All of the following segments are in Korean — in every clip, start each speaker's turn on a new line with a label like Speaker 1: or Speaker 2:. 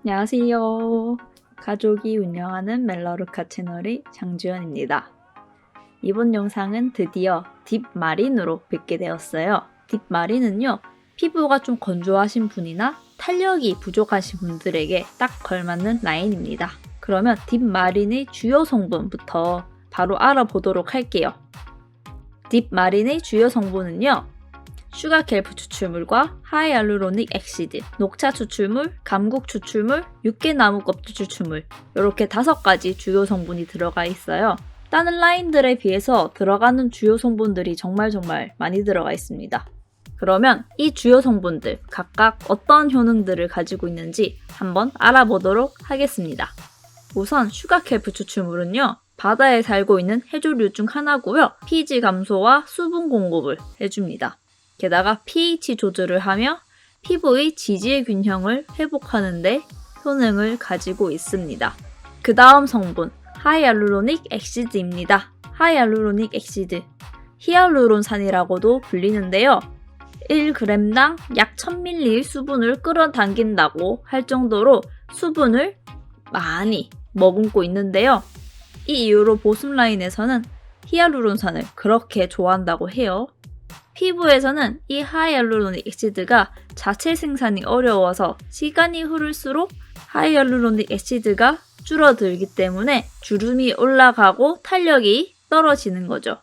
Speaker 1: 안녕하세요. 가족이 운영하는 멜라루카 채널의 장주연입니다. 이번 영상은 드디어 딥마린으로 뵙게 되었어요. 딥마린은요, 피부가 좀 건조하신 분이나 탄력이 부족하신 분들에게 딱 걸맞는 라인입니다. 그러면 딥마린의 주요 성분부터 바로 알아보도록 할게요. 딥마린의 주요 성분은요, 슈가켈프 추출물과 하이알루로닉 액시드, 녹차 추출물, 감국 추출물, 육개나무 껍질 추출물 이렇게 5가지 주요 성분이 들어가 있어요. 다른 라인들에 비해서 들어가는 주요 성분들이 정말 많이 들어가 있습니다. 그러면 이 주요 성분들 각각 어떤 효능들을 가지고 있는지 한번 알아보도록 하겠습니다. 우선 슈가켈프 추출물은요, 바다에 살고 있는 해조류 중 하나고요. pH 감소와 수분 공급을 해줍니다. 게다가 pH 조절을 하며 피부의 지질 균형을 회복하는 데 효능을 가지고 있습니다. 그 다음 성분, 하이알루로닉 액시드입니다. 하이알루로닉 액시드, 히알루론산이라고도 불리는데요. 1g당 약 1000ml의 수분을 끌어당긴다고 할 정도로 수분을 많이 머금고 있는데요. 이 이유로 보습 라인에서는 히알루론산을 그렇게 좋아한다고 해요. 피부에서는 이 하이알루로닉 액시드가 자체 생산이 어려워서 시간이 흐를수록 하이알루로닉 액시드가 줄어들기 때문에 주름이 올라가고 탄력이 떨어지는 거죠.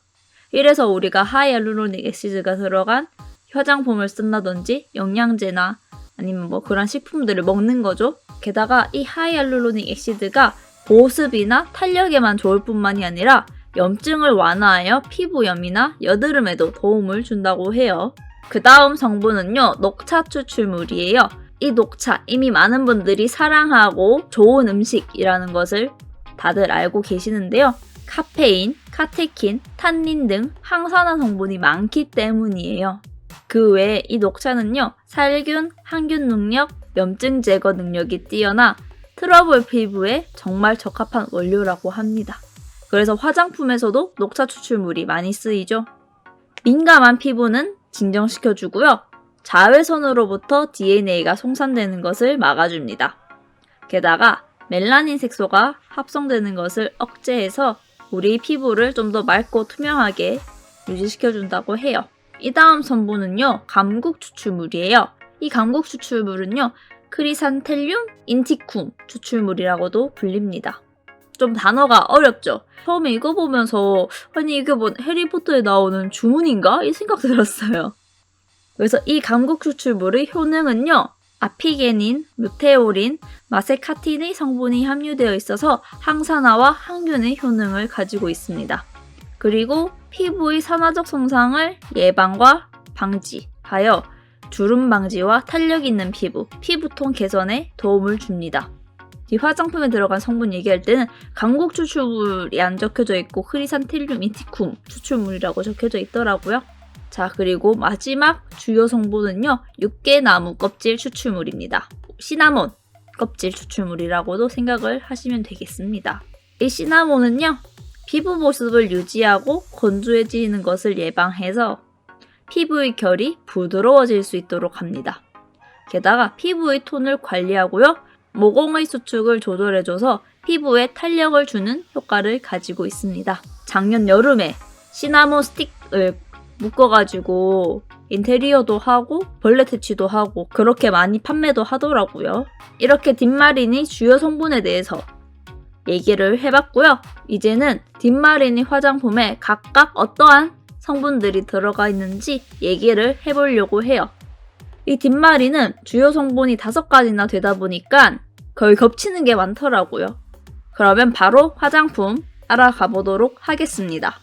Speaker 1: 이래서 우리가 하이알루로닉 액시드가 들어간 화장품을 쓴다든지 영양제나 아니면 그런 식품들을 먹는 거죠. 게다가 이 하이알루로닉 액시드가 보습이나 탄력에만 좋을 뿐만이 아니라 염증을 완화하여 피부염이나 여드름에도 도움을 준다고 해요. 그 다음 성분은요, 녹차 추출물이에요. 이 녹차, 이미 많은 분들이 사랑하고 좋은 음식이라는 것을 다들 알고 계시는데요. 카페인, 카테킨, 탄닌 등 항산화 성분이 많기 때문이에요. 그 외에 이 녹차는요, 살균, 항균 능력, 염증 제거 능력이 뛰어나 트러블 피부에 정말 적합한 원료라고 합니다. 그래서 화장품에서도 녹차 추출물이 많이 쓰이죠. 민감한 피부는 진정시켜주고요. 자외선으로부터 DNA가 송산되는 것을 막아줍니다. 게다가 멜라닌 색소가 합성되는 것을 억제해서 우리 피부를 좀 더 맑고 투명하게 유지시켜준다고 해요. 이 다음 성분은요, 감국 추출물이에요. 이 감국 추출물은요, 크리산텔륨 인티쿰 추출물이라고도 불립니다. 좀 단어가 어렵죠? 처음에 이거 보면서 아니 이게 해리포터에 나오는 주문인가? 이 생각 들었어요. 그래서 이 감국 추출물의 효능은요, 아피게닌, 루테올린, 마세카틴의 성분이 함유되어 있어서 항산화와 항균의 효능을 가지고 있습니다. 그리고 피부의 산화적 손상을 예방과 방지하여 주름 방지와 탄력 있는 피부톤 개선에 도움을 줍니다. 이 화장품에 들어간 성분 얘기할 때는 감국 추출물이 안 적혀져 있고 크리산텔륨 인티쿰 추출물이라고 적혀져 있더라고요. 자, 그리고 마지막 주요 성분은요, 육개나무 껍질 추출물입니다. 시나몬 껍질 추출물이라고도 생각을 하시면 되겠습니다. 이 시나몬은요, 피부 보습을 유지하고 건조해지는 것을 예방해서 피부의 결이 부드러워질 수 있도록 합니다. 게다가 피부의 톤을 관리하고요, 모공의 수축을 조절해줘서 피부에 탄력을 주는 효과를 가지고 있습니다. 작년 여름에 시나몬 스틱을 묶어가지고 인테리어도 하고 벌레 퇴치도 하고 그렇게 많이 판매도 하더라고요. 이렇게 딥마린의 주요 성분에 대해서 얘기를 해봤고요. 이제는 딥마린의 화장품에 각각 어떠한 성분들이 들어가 있는지 얘기를 해보려고 해요. 이 딥마린은 주요 성분이 5가지나 되다 보니까 거의 겹치는 게 많더라고요. 그러면 바로 화장품 알아가 보도록 하겠습니다.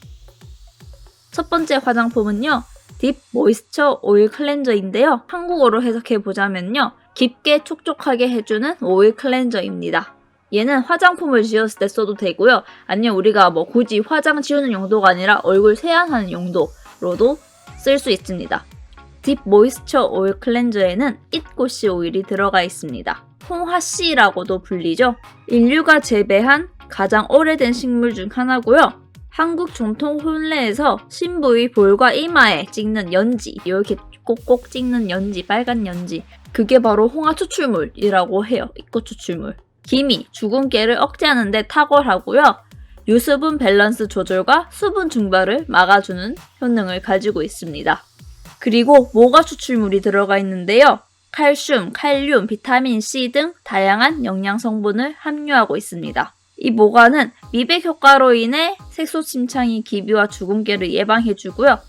Speaker 1: 첫 번째 화장품은요, 딥 모이스처 오일 클렌저인데요. 한국어로 해석해 보자면요, 깊게 촉촉하게 해주는 오일 클렌저입니다. 얘는 화장품을 지웠을 때 써도 되고요. 아니면 우리가 굳이 화장 지우는 용도가 아니라 얼굴 세안하는 용도로도 쓸 수 있습니다. 딥 모이스처 오일 클렌저에는 잇고씨 오일이 들어가 있습니다. 홍화씨라고도 불리죠. 인류가 재배한 가장 오래된 식물 중 하나고요. 한국 전통 혼례에서 신부의 볼과 이마에 찍는 연지, 이렇게 꼭꼭 찍는 연지, 빨간 연지, 그게 바로 홍화 추출물이라고 해요. 이꽃 추출물. 기미, 주근깨를 억제하는 데 탁월하고요. 유수분 밸런스 조절과 수분 증발을 막아주는 효능을 가지고 있습니다. 그리고 모과 추출물이 들어가 있는데요. 칼슘, 칼륨, 비타민 C 등 다양한 영양 성분을 함유하고 있습니다. 이 모과는 미백 효과로 인해 색소 침창이 기비와 주근깨를 예방해주고요.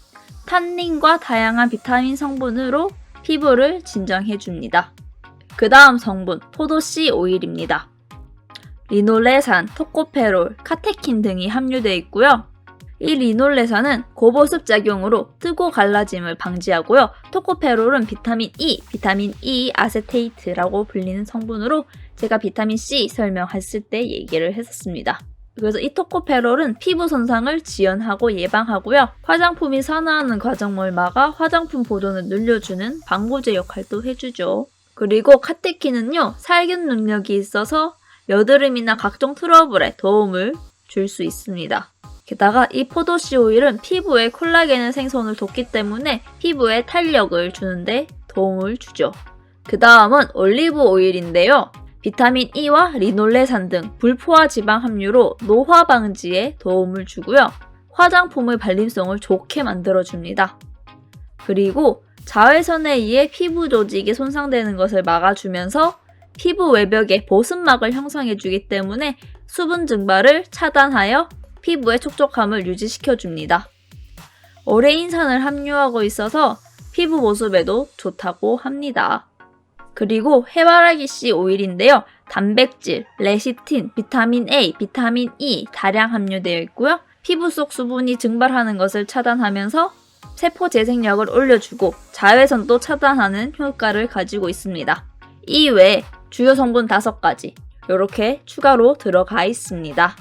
Speaker 1: 탄닌과 다양한 비타민 성분으로 피부를 진정해줍니다. 그 다음 성분, 포도씨 오일입니다. 리놀레산, 토코페롤, 카테킨 등이 함유되어 있고요. 이 리놀레산은 고보습 작용으로 뜨고 갈라짐을 방지하고요. 토코페롤은 비타민 E 아세테이트라고 불리는 성분으로 제가 비타민 C 설명했을 때 얘기를 했었습니다. 그래서 이 토코페롤은 피부 손상을 지연하고 예방하고요. 화장품이 산화하는 과정을 막아 화장품 보존을 늘려주는 방부제 역할도 해주죠. 그리고 카테킨은요, 살균 능력이 있어서 여드름이나 각종 트러블에 도움을 줄 수 있습니다. 게다가 이 포도씨 오일은 피부에 콜라겐의 생성을 돕기 때문에 피부에 탄력을 주는데 도움을 주죠. 그 다음은 올리브 오일인데요. 비타민 E와 리놀레산 등 불포화 지방 함유로 노화 방지에 도움을 주고요. 화장품의 발림성을 좋게 만들어줍니다. 그리고 자외선에 의해 피부 조직이 손상되는 것을 막아주면서 피부 외벽에 보습막을 형성해주기 때문에 수분 증발을 차단하여 피부의 촉촉함을 유지시켜줍니다. 오레인산을 함유하고 있어서 피부 보습에도 좋다고 합니다. 그리고 해바라기씨 오일인데요. 단백질, 레시틴, 비타민 A, 비타민 E 다량 함유되어 있고요. 피부 속 수분이 증발하는 것을 차단하면서 세포 재생력을 올려주고 자외선도 차단하는 효과를 가지고 있습니다. 이외에 주요 성분 5가지 이렇게 추가로 들어가 있습니다.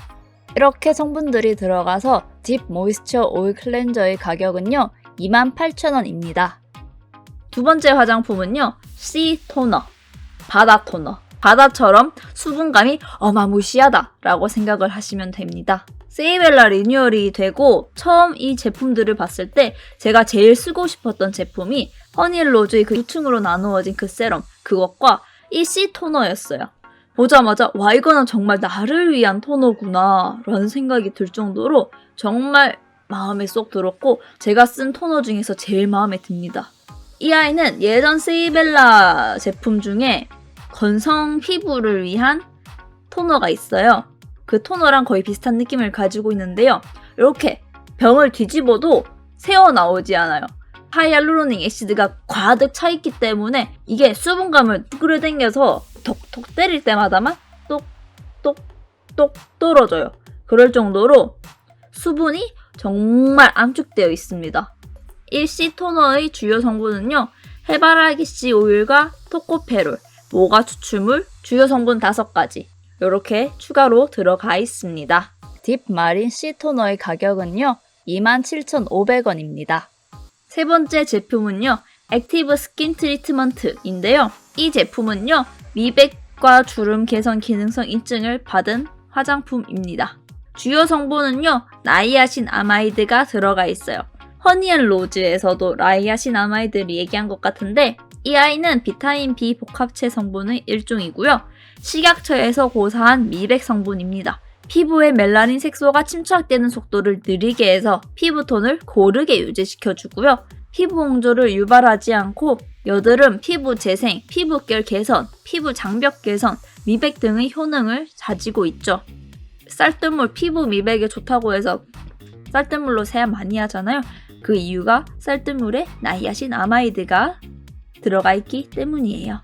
Speaker 1: 이렇게 성분들이 들어가서 딥 모이스처 오일 클렌저의 가격은요 28,000원입니다. 두 번째 화장품은요 씨 토너, 바다 토너. 바다처럼 수분감이 어마무시하다 라고 생각을 하시면 됩니다. 세이벨라 리뉴얼이 되고 처음 이 제품들을 봤을 때 제가 제일 쓰고 싶었던 제품이 허니앤로즈의 그 2층으로 나누어진 그 세럼, 그것과 이 씨 토너였어요. 보자마자 와 이거는 정말 나를 위한 토너구나 라는 생각이 들 정도로 정말 마음에 쏙 들었고 제가 쓴 토너 중에서 제일 마음에 듭니다. 이 아이는 예전 세이벨라 제품 중에 건성 피부를 위한 토너가 있어요. 그 토너랑 거의 비슷한 느낌을 가지고 있는데요. 이렇게 병을 뒤집어도 새어나오지 않아요. 하이알루로닉 애시드가 가득 차있기 때문에 이게 수분감을 끌어당겨서 톡톡 때릴 때마다만 똑똑똑 떨어져요. 그럴 정도로 수분이 정말 압축되어 있습니다. 이 씨 토너의 주요 성분은요. 해바라기씨 오일과 토코페롤, 모과 추출물, 주요 성분 5가지 이렇게 추가로 들어가 있습니다. 딥 마린 씨 토너의 가격은요. 27,500원입니다. 세 번째 제품은요. 액티브 스킨 트리트먼트인데요. 이 제품은요. 미백과 주름 개선 기능성 인증을 받은 화장품입니다. 주요 성분은요. 나이아신 아마이드가 들어가 있어요. 허니앤로즈에서도 나이아신 아마이드를 얘기한 것 같은데 이 아이는 비타민 B 복합체 성분의 일종이고요. 식약처에서 고사한 미백 성분입니다. 피부의 멜라닌 색소가 침착되는 속도를 느리게 해서 피부톤을 고르게 유지시켜주고요. 피부 홍조를 유발하지 않고 여드름, 피부 재생, 피부결 개선, 피부 장벽 개선, 미백 등의 효능을 가지고 있죠. 쌀뜨물 피부 미백에 좋다고 해서 쌀뜨물로 세안 많이 하잖아요. 그 이유가 쌀뜨물에 나이아신 아마이드가 들어가 있기 때문이에요.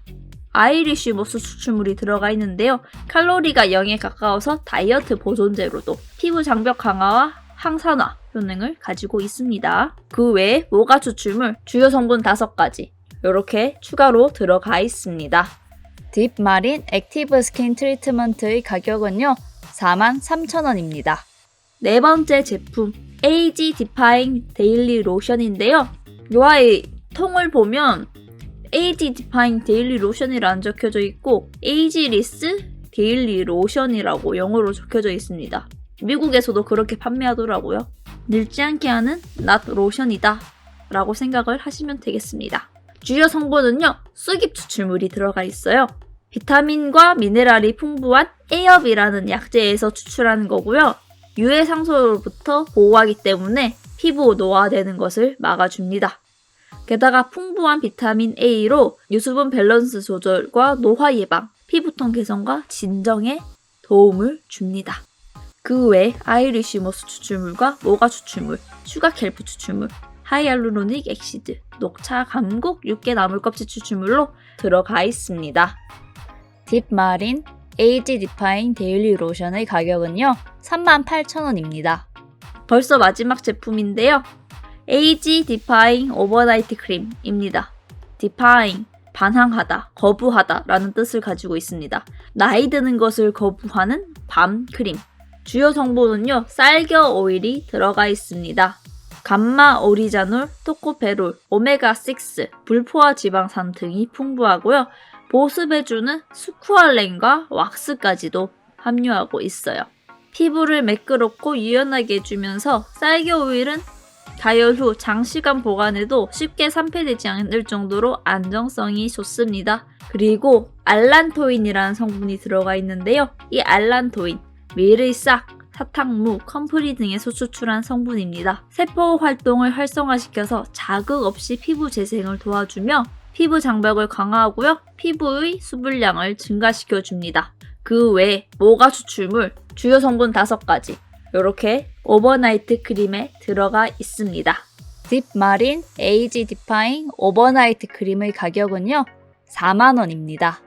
Speaker 1: 아이리쉬 모스 추출물이 들어가 있는데요. 칼로리가 0에 가까워서 다이어트 보존제로도 피부 장벽 강화와 항산화 효능을 가지고 있습니다. 그 외에 모과 추출물 주요 성분 5가지 이렇게 추가로 들어가 있습니다. 딥 마린 액티브 스킨 트리트먼트의 가격은요 43,000원입니다. 네 번째 제품 에이지 디파잉 데일리 로션인데요. 이 아이 통을 보면 에이지 디파잉 데일리 로션이라는 적혀져 있고 에이지리스 데일리 로션이라고 영어로 적혀져 있습니다. 미국에서도 그렇게 판매하더라고요. 늙지 않게 하는 낫 로션이다 라고 생각을 하시면 되겠습니다. 주요 성분은요, 쑥잎 추출물이 들어가 있어요. 비타민과 미네랄이 풍부한 A엽이라는 약재에서 추출하는 거고요. 유해 상소로부터 보호하기 때문에 피부 노화되는 것을 막아줍니다. 게다가 풍부한 비타민 A로 유수분 밸런스 조절과 노화 예방, 피부톤 개선과 진정에 도움을 줍니다. 그 외에 아이리쉬모스 추출물과 모가 추출물, 슈가켈프 추출물, 하이알루로닉 액시드, 녹차, 감국, 육개 나물껍질 추출물로 들어가 있습니다. 딥마린 에이지 디파잉 데일리 로션의 가격은요, 38,000원입니다. 벌써 마지막 제품인데요. 에이지 디파잉 오버나이트 크림입니다. 디파잉, 반항하다, 거부하다 라는 뜻을 가지고 있습니다. 나이 드는 것을 거부하는 밤 크림. 주요 성분은요, 쌀겨 오일이 들어가 있습니다. 감마 오리자놀, 토코페롤, 오메가6, 불포화 지방산 등이 풍부하고요. 보습해주는 스쿠알렌과 왁스까지도 함유하고 있어요. 피부를 매끄럽고 유연하게 해주면서 쌀겨 오일은 가열 후 장시간 보관해도 쉽게 산패되지 않을 정도로 안정성이 좋습니다. 그리고 알란토인이라는 성분이 들어가 있는데요. 이 알란토인, 밀의 싹, 사탕무, 컴프리 등에서 추출한 성분입니다. 세포 활동을 활성화시켜서 자극 없이 피부 재생을 도와주며 피부 장벽을 강화하고요. 피부의 수분량을 증가시켜줍니다. 그 외에 모가 추출물, 주요 성분 5가지 이렇게 오버나이트 크림에 들어가 있습니다. 딥마린 에이지 디파잉 오버나이트 크림의 가격은요, 4만원입니다.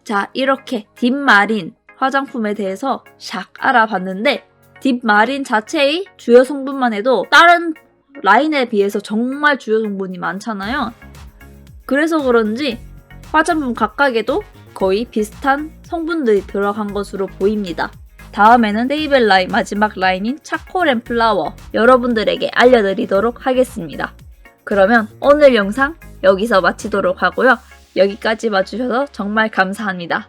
Speaker 1: 자, 이렇게 딥마린 화장품에 대해서 샥 알아봤는데 딥마린 자체의 주요 성분만 해도 다른 라인에 비해서 정말 주요 성분이 많잖아요. 그래서 그런지 화장품 각각에도 거의 비슷한 성분들이 들어간 것으로 보입니다. 다음에는 데이벨라의 마지막 라인인 차콜 앤 플라워 여러분들에게 알려드리도록 하겠습니다. 그러면 오늘 영상 여기서 마치도록 하고요. 여기까지 봐주셔서 정말 감사합니다.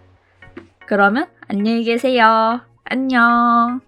Speaker 1: 그러면 안녕히 계세요. 안녕.